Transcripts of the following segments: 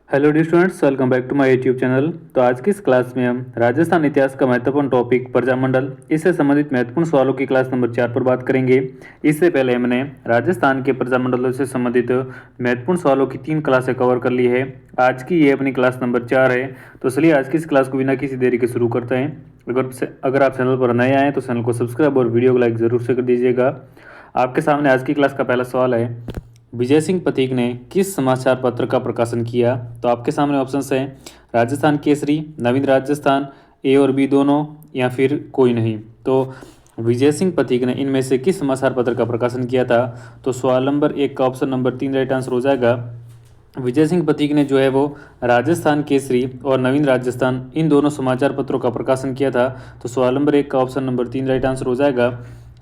Hello the students, welcome back to my YouTube channel. तो आज की इस क्लास में हम राजस्थान इतिहास का महत्वपूर्ण टॉपिक प्रजामंडल, इससे संबंधित महत्वपूर्ण सवालों की क्लास नंबर 4 पर बात करेंगे। इससे पहले हमने राजस्थान के प्रजामंडलों से संबंधित महत्वपूर्ण सवालों की 3 क्लासें कवर कर ली है। आज की ये अपनी क्लास नंबर 4 है। तो चलिए आज की इस क्लास को बिना किसी देरी के शुरू करते हैं। अगर आप चैनल पर नए आए तो चैनल को सब्सक्राइब और वीडियो को लाइक ज़रूर से कर दीजिएगा। आपके सामने आज की क्लास का पहला सवाल है, विजय सिंह पथिक ने किस समाचार पत्र का प्रकाशन किया? तो आपके सामने ऑप्शंस हैं, राजस्थान केसरी, नवीन राजस्थान, ए और बी दोनों, या फिर कोई नहीं। तो विजय सिंह पथिक ने इनमें से किस समाचार पत्र का प्रकाशन किया था? तो सवाल नंबर 1 का ऑप्शन नंबर 3 राइट आंसर हो जाएगा। विजय सिंह पथिक ने जो है वो राजस्थान केसरी और नवीन राजस्थान इन दोनों समाचार पत्रों का प्रकाशन किया था। तो सवाल नंबर 1 का ऑप्शन नंबर 3 राइट आंसर हो जाएगा।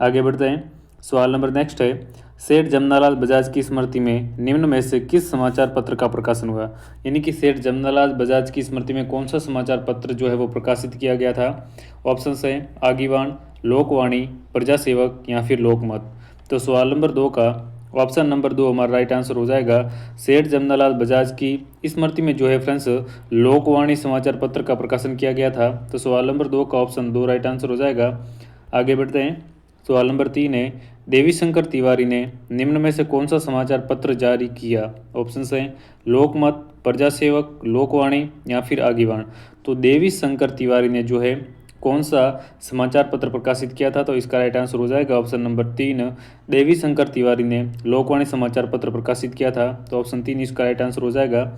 आगे बढ़ते हैं। सवाल नंबर नेक्स्ट है, सेठ जमनालाल बजाज की स्मृति में निम्न में से किस समाचार पत्र का प्रकाशन हुआ? यानी कि सेठ जमनालाल बजाज की स्मृति में कौन सा समाचार पत्र जो है वो प्रकाशित किया गया था? ऑप्शन है आगीवान, लोकवाणी, प्रजा सेवक या फिर लोकमत। तो सवाल नंबर 2 का ऑप्शन नंबर 2 हमारा राइट आंसर हो जाएगा। सेठ जमनालाल बजाज की स्मृति में जो है फ्रेंड्स लोकवाणी समाचार पत्र का प्रकाशन किया गया था। तो सवाल नंबर 2 का ऑप्शन 2 राइट आंसर हो जाएगा। आगे बढ़ते हैं। सवाल नंबर 3 है, देवी शंकर तिवारी ने निम्न में से कौन सा समाचार पत्र जारी किया? ऑप्शन हैं लोकमत, प्रजा सेवक, लोकवाणी या फिर आगीवान। तो देवी शंकर तिवारी ने जो है कौन सा समाचार पत्र प्रकाशित किया था? तो इसका राइट आंसर हो जाएगा ऑप्शन नंबर 3, देवी शंकर तिवारी ने लोकवाणी समाचार पत्र प्रकाशित किया था। तो ऑप्शन 3 इसका राइट आंसर हो जाएगा।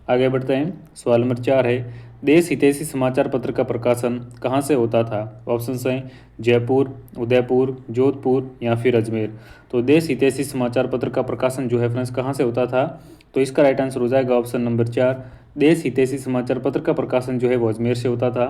आगे बढ़ते हैं। सवाल नंबर 4 है, देश हितैषी समाचार पत्र का प्रकाशन कहाँ से होता था? ऑप्शन हैं जयपुर, उदयपुर, जोधपुर या फिर अजमेर। तो देश हितैषी समाचार पत्र का प्रकाशन जो है फ्रेंड्स कहाँ से होता था? तो इसका राइट आंसर हो जाएगा ऑप्शन नंबर 4, देश हितैषी समाचार पत्र का प्रकाशन जो है वो अजमेर से होता था।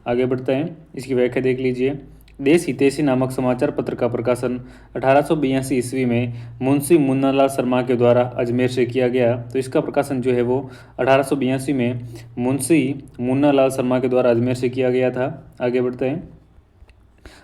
आगे बढ़ते हैं। इसकी व्याख्या देख लीजिए। देश हितैषी नामक समाचार पत्र का प्रकाशन 1882 ईस्वी में मुंशी मुन्नालाल शर्मा के द्वारा अजमेर से किया गया। तो इसका प्रकाशन जो है वो 1882 में मुंशी मुन्नालाल शर्मा के द्वारा अजमेर से किया गया था। आगे बढ़ते हैं।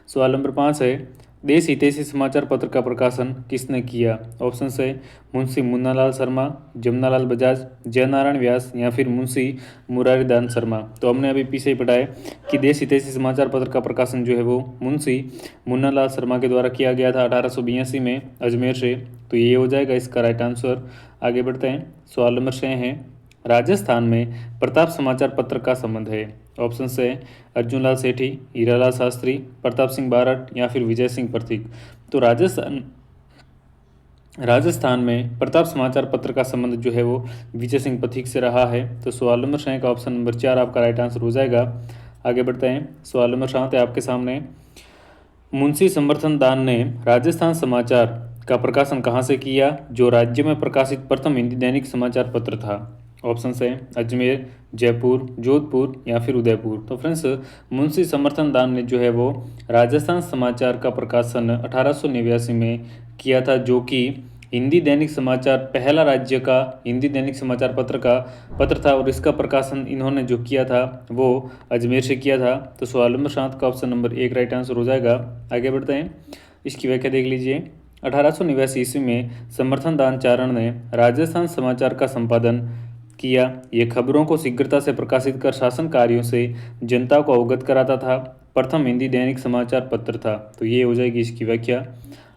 सवाल नंबर 5 है, देश हितैषी समाचार पत्र का प्रकाशन किसने किया? ऑप्शन है मुंशी मुन्नालाल शर्मा, जमनालाल बजाज, जयनारायण व्यास या फिर मुंशी मुरारीदास शर्मा। तो हमने अभी पीछे ही पढ़ा है कि देश हितैषी समाचार पत्र का प्रकाशन जो है वो मुंशी मुन्नालाल शर्मा के द्वारा किया गया था 1882 में अजमेर से। तो ये हो जाएगा इसका राइट आंसर। आगे बढ़ते हैं। सवाल नंबर 6 है, राजस्थान में प्रताप समाचार पत्र का संबंध है? ऑप्शन है अर्जुन लाल सेठी, हीरालाल शास्त्री, प्रताप सिंह बारठ या फिर विजय सिंह पथिक। तो राजस्थान में प्रताप समाचार पत्र का संबंध जो है वो विजय सिंह पथिक से रहा है। तो सवाल नंबर 6 का ऑप्शन नंबर 4 आपका राइट आंसर हो जाएगा। आगे बढ़ते हैं। सवाल नंबर 7 है आपके सामने, मुंशी समर्थन दान ने राजस्थान समाचार का प्रकाशन कहाँ से किया, जो राज्य में प्रकाशित प्रथम हिंदी दैनिक समाचार पत्र था? ऑप्शन है अजमेर, जयपुर, जोधपुर या फिर उदयपुर। तो फ्रेंड्स मुंशी समर्थन दान ने जो है वो राजस्थान समाचार का प्रकाशन 1889 में किया था, जो कि हिंदी दैनिक समाचार पहला राज्य का हिंदी दैनिक समाचार पत्र था। और इसका प्रकाशन इन्होंने जो किया था वो अजमेर से किया था। तो सवाल नंबर 7 का ऑप्शन नंबर 1 राइट आंसर हो जाएगा। आगे बढ़ते हैं। इसकी व्याख्या देख लीजिए। 1889 ईस्वी में समर्थन दानचारण ने राजस्थान समाचार का संपादन किया। ये खबरों को शीघ्रता से प्रकाशित कर शासन कार्यों से जनता को अवगत कराता था। प्रथम हिंदी दैनिक समाचार पत्र था। तो ये हो जाएगी इसकी व्याख्या।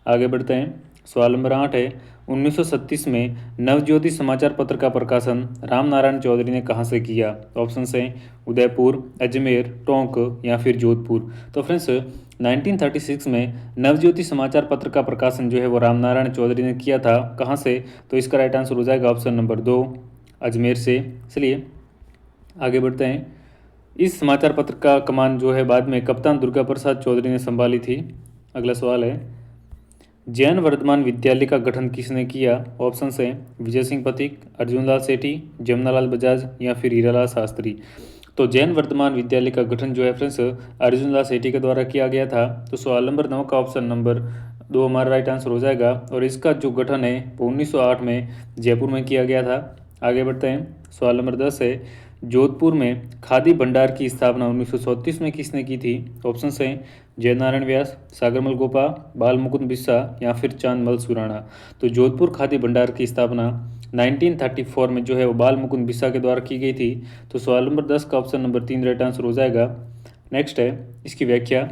आगे बढ़ते हैं। सवाल नंबर 8 है, 1937 में नवज्योति समाचार पत्र का प्रकाशन रामनारायण चौधरी ने कहाँ से किया? ऑप्शन हैं उदयपुर, अजमेर, टोंक या फिर जोधपुर। तो फ्रेंड्स 1936 में नवज्योति समाचार पत्र का प्रकाशन जो है वो रामनारायण चौधरी ने किया था। कहाँ से? तो इसका राइट आंसर हो जाएगा ऑप्शन नंबर 2, अजमेर से। चलिए आगे बढ़ते हैं। इस समाचार पत्र का कमान जो है बाद में कप्तान दुर्गा प्रसाद चौधरी ने संभाली थी। अगला सवाल है, जैन वर्धमान विद्यालय का गठन किसने किया? ऑप्शन हैं विजय सिंह पथिक, अर्जुन लाल सेठी, जमनालाल बजाज या फिर हीरालाल शास्त्री। तो जैन वर्धमान विद्यालय का गठन जो है फ्रेंड्स अर्जुन लाल सेठी के द्वारा किया गया था। तो सवाल नंबर 9 का ऑप्शन नंबर 2 हमारा राइट आंसर हो जाएगा। और इसका जो गठन है वो 1908 में जयपुर में किया गया था। आगे बढ़ते हैं। सवाल नंबर 10 है, जोधपुर में खादी भंडार की स्थापना 1934 में किसने की थी? ऑप्शन हैं जयनारायण व्यास, सागरमल गोपा, बाल मुकुंद बिस्सा या फिर चांदमल सुराणा। तो जोधपुर खादी भंडार की स्थापना 1934 में जो है वो बाल मुकुंद बिस्सा के द्वारा की गई थी। तो सवाल नंबर 10 का ऑप्शन नंबर 3 राइट आंसर हो जाएगा। नेक्स्ट है इसकी व्याख्या।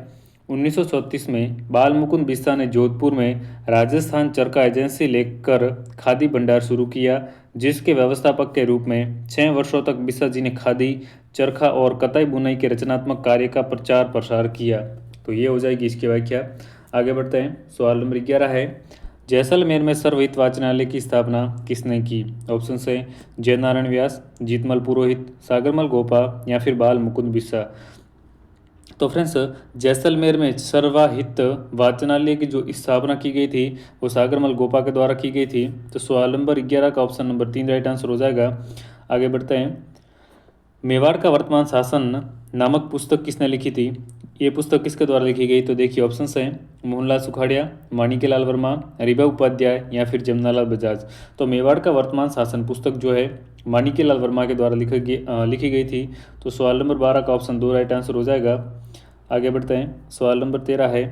1934 में बाल मुकुंद बिस्सा ने जोधपुर में राजस्थान चरखा एजेंसी लेकर खादी भंडार शुरू किया, जिसके व्यवस्थापक के रूप में 6 वर्षों तक बिस्सा जी ने खादी, चरखा और कताई बुनाई के रचनात्मक कार्य का प्रचार प्रसार किया। तो ये हो जाएगी इसकी व्याख्या। आगे बढ़ते हैं। सवाल नंबर 11 है जैसलमेर में सर्वहित वाचनालय की स्थापना किसने की? ऑप्शन है जयनारायण व्यास, जीतमल पुरोहित, सागरमल गोपा या फिर बाल मुकुंद बिस्सा। तो फ्रेंड्स जैसलमेर में सर्वहित वाचनालय की जो स्थापना की गई थी वो सागरमल गोपा के द्वारा की गई थी। तो सवाल नंबर 11 का ऑप्शन नंबर 3 राइट आंसर हो जाएगा। आगे बढ़ते हैं। मेवाड़ का वर्तमान शासन नामक पुस्तक किसने लिखी थी? ये पुस्तक किसके द्वारा लिखी गई? तो देखिए ऑप्शन हैं मोहनलाल सुखाड़िया, माणिक्यलाल वर्मा, हरिभाऊ उपाध्याय या फिर जमनालाल बजाज। तो मेवाड़ का वर्तमान शासन पुस्तक जो है माणिक्यलाल वर्मा के द्वारा लिखी गई थी। तो सवाल नंबर 12 का ऑप्शन 2 राइट आंसर हो जाएगा। आगे बढ़ते हैं। सवाल नंबर 13 है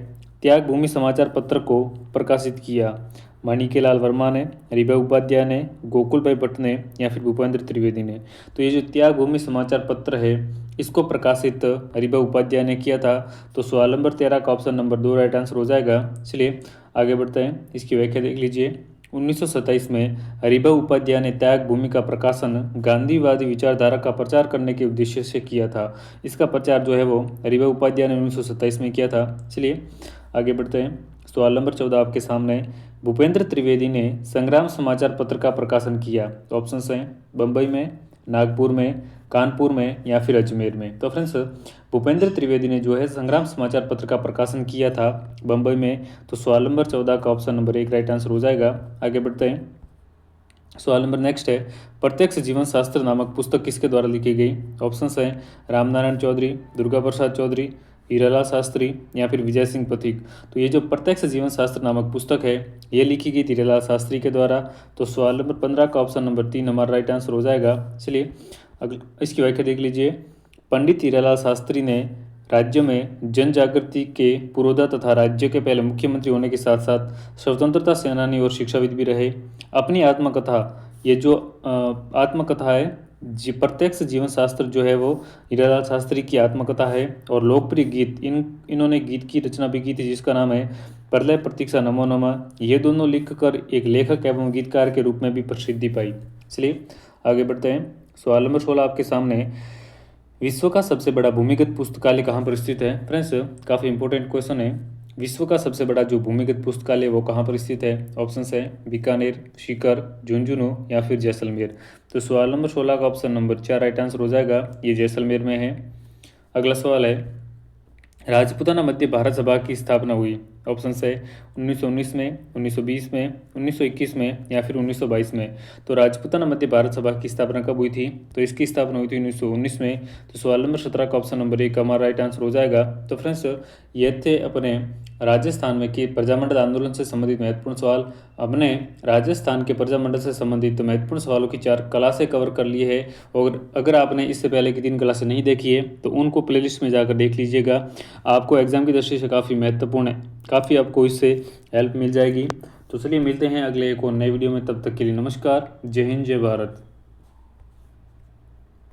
त्याग भूमि समाचार पत्र को प्रकाशित किया माणिक्यलाल वर्मा ने, हरिभाऊ उपाध्याय ने, गोकुल भाई भट्ट ने या फिर भूपेंद्र त्रिवेदी ने। तो ये जो त्याग भूमि समाचार पत्र है इसको प्रकाशित हरिभाऊ उपाध्याय ने किया था। तो सवाल नंबर 13 का ऑप्शन नंबर 2 राइट आंसर हो जाएगा। चलिए आगे बढ़ते हैं। इसकी व्याख्या देख लीजिए। 1927 में हरिभाऊ उपाध्याय ने त्याग भूमि का प्रकाशन गांधीवादी विचारधारा का प्रचार करने के उद्देश्य से किया था। इसका प्रचार जो है वो हरिभाऊ उपाध्याय ने 1927 में किया था। चलिए आगे बढ़ते हैं। सवाल नंबर 14 आपके सामने। भूपेंद्र त्रिवेदी ने संग्राम समाचार पत्र का प्रकाशन किया। तो ऑप्शन हैं बम्बई में, नागपुर में, कानपुर में या फिर अजमेर में। तो फ्रेंड्स भूपेंद्र त्रिवेदी ने जो है संग्राम समाचार पत्र का प्रकाशन किया था बम्बई में। तो सवाल नंबर 14 का ऑप्शन नंबर 1 राइट आंसर हो जाएगा। आगे बढ़ते हैं। सवाल नंबर नेक्स्ट है प्रत्यक्ष जीवन शास्त्र नामक पुस्तक किसके द्वारा लिखी गई? ऑप्शंस हैं रामनारायण चौधरी, दुर्गा प्रसाद चौधरी, हीरालाल शास्त्री या फिर विजय सिंह पथिक। तो ये जो प्रत्यक्ष जीवन शास्त्र नामक पुस्तक है ये लिखी गई हीरालाल शास्त्री के द्वारा। तो सवाल नंबर 15 का ऑप्शन नंबर 3 हमारा राइट आंसर हो जाएगा। चलिए इसकी व्याख्या देख लीजिए। पंडित हीरालाल शास्त्री ने राज्य में जन जागृति के पुरोधा तथा राज्य के पहले मुख्यमंत्री होने के साथ साथ स्वतंत्रता सेनानी और शिक्षाविद भी रहे। अपनी आत्मकथा, ये जो आत्मकथा है प्रत्यक्ष जीवन शास्त्र जो है वो हीरालाल शास्त्री की आत्मकथा है। और लोकप्रिय गीत इन्होंने गीत की रचना भी की थी जिसका नाम है प्रलय प्रतीक्षा नमो नमः। ये दोनों लिखकर एक लेखक एवं गीतकार के रूप में भी प्रसिद्धि पाई। चलिए आगे बढ़ते हैं। सवाल नंबर 16 आपके सामने। विश्व का सबसे बड़ा भूमिगत पुस्तकालय कहाँ पर स्थित है? फ्रेंड्स काफ़ी इंपॉर्टेंट क्वेश्चन है। विश्व का सबसे बड़ा जो भूमिगत पुस्तकालय वो कहाँ पर स्थित है? ऑप्शन है बीकानेर, सीकर, झुंझुनू या फिर जैसलमेर। तो सवाल नंबर 16 का ऑप्शन नंबर 4 राइट आंसर हो जाएगा। ये जैसलमेर में है। अगला सवाल है राजपूताना मध्य भारत सभा की स्थापना हुई। ऑप्शन है 1919 में, 1920 में, 1921 में या फिर 1922 में। तो राजपूताना मध्य भारत सभा की स्थापना कब हुई थी? तो इसकी स्थापना हुई थी 1919 में। तो सवाल नंबर 17 का ऑप्शन नंबर 1 हमारा राइट आंसर हो जाएगा। तो फ्रेंड्स ये थे अपने राजस्थान में कि प्रजामंडल आंदोलन से संबंधित महत्वपूर्ण सवाल। हमने राजस्थान के प्रजामंडल से संबंधित महत्वपूर्ण सवालों की 4 क्लासें कवर कर ली है। और अगर आपने इससे पहले की 3 क्लासें नहीं देखी है तो उनको प्लेलिस्ट में जाकर देख लीजिएगा। आपको एग्जाम की दृष्टि से काफ़ी महत्वपूर्ण है, काफ़ी आपको इससे हेल्प मिल जाएगी। तो चलिए मिलते हैं अगले एक और नए वीडियो में। तब तक के लिए नमस्कार। जय हिंद, जय भारत।